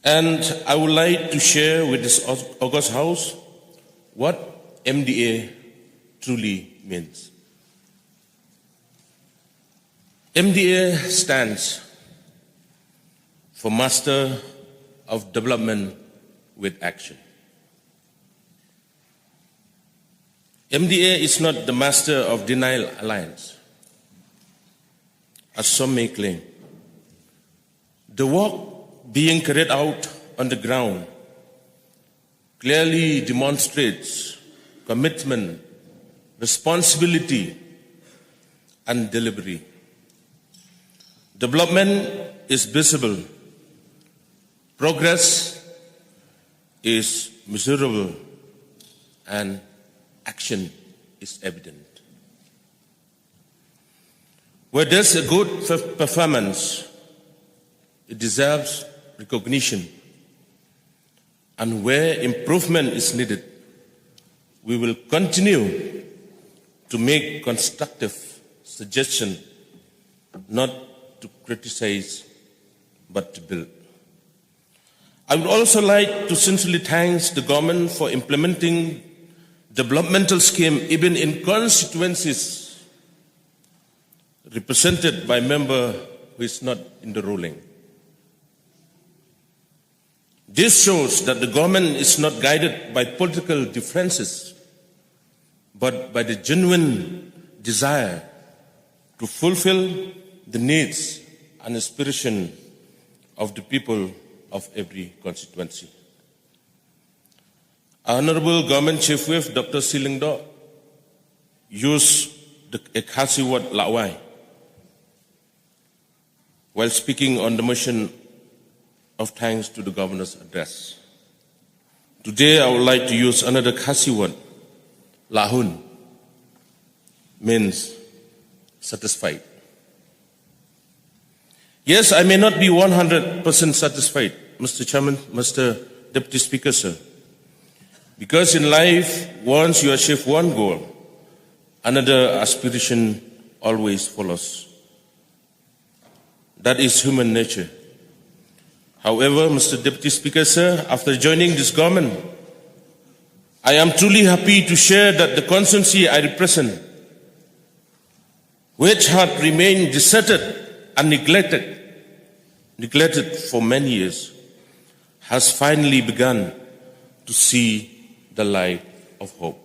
And I would like to share with this August House what MDA truly means. MDA stands for Master of Development with Action. MDA is not the Master of Denial Alliance, as some may claim. The work being carried out on the ground clearly demonstrates commitment, responsibility, and delivery. Development is visible. Progress is measurable, and action is evident. Where there's a good performance, it deserves recognition. And where improvement is needed, we will continue to make constructive suggestions, not to criticize, but to build. I would also like to sincerely thank the government for implementing developmental scheme even in constituencies represented by a member who is not in the ruling. This shows that the government is not guided by political differences, but by the genuine desire to fulfill the needs and aspiration of the people of every constituency. Honorable Government Chief Whip Dr. Silingdo used the Khasi word Lawai while speaking on the motion of thanks to the Governor's address. Today I would like to use another Khasi word, Lahun, means satisfied. Yes, I may not be 100% satisfied, Mr. Chairman, Mr. Deputy Speaker, sir. Because in life, once you achieve one goal, another aspiration always follows. That is human nature. However, Mr. Deputy Speaker, sir, after joining this government, I am truly happy to share that the constituency I represent, which had remained deserted and neglected for many years, has finally begun to see the light of hope.